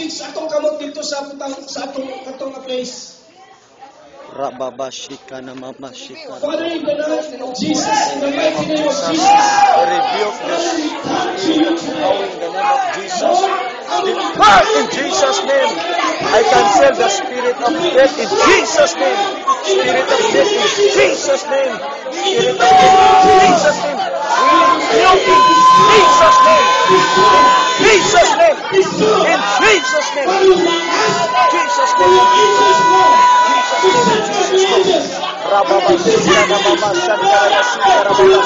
message sa atong kamot dito sa atong place. Rababashika na mamashika. Father, in the name of Jesus, in the mighty name of Jesus, I rebuke this spirit of power in the name of Jesus. Depart in Jesus' name. I cancel the spirit of death in Jesus' name. Spirit of death in Jesus' name. Spirit of death in Jesus' name. We rebuke in Jesus' name. In Jesus' name. In Jesus' name. Jesus' name. Rababa Sitara Baba Santara Sitara Baba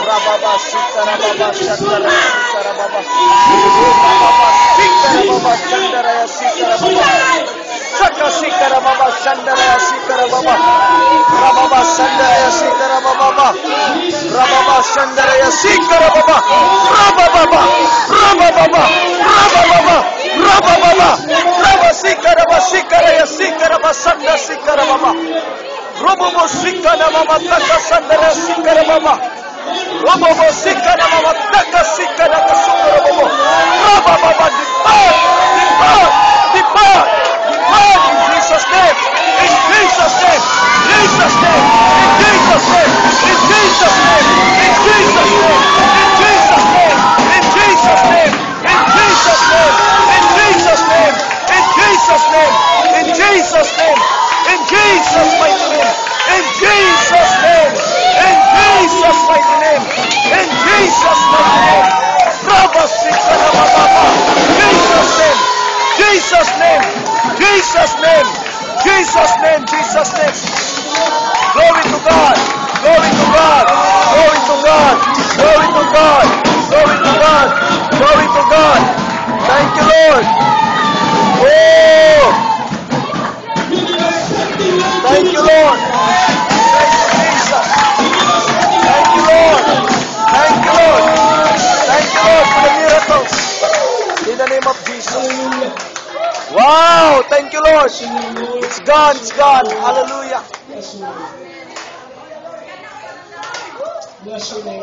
Rababa Sitara Baba Santara Sitara Baba Rababa Sitara Baba Santara Sitara Baba Saka Sitara Baba Santara Sitara Baba Rababa Santara Sitara Baba Rababa Santara Sitara Baba Rababa Rababa Rababa Rababa Rababa Sitara Baba Sitara Baba Santara Sitara Baba Robobo sikana mama taka sandara sikara mama. Robobo sikana mama taka sikana kasukara bobo. Rababa depart in Jesus' name. In Jesus' name. Jesus' name. In Jesus' name. In Jesus' name. In Jesus' name. In Jesus' name. In Jesus' name. In Jesus' name. In Jesus' name. In Jesus' name. In Jesus' name. In Jesus' mighty name. In Jesus' name. In Jesus' mighty name. In Jesus' mighty name. Jesus' name. Jesus' name. Jesus' name. Jesus' name. Jesus' name. Glory to God. Glory to God. Glory to God. Glory to God. Glory to God. Glory to God. Thank you, Lord. Oh. Thank you, Lord. Thank you, Jesus. Thank you, Lord. Thank you, Lord. Thank you, Lord, for the miracles. In the name of Jesus. Wow. Thank you, Lord. It's gone. It's gone. Hallelujah. Bless your name.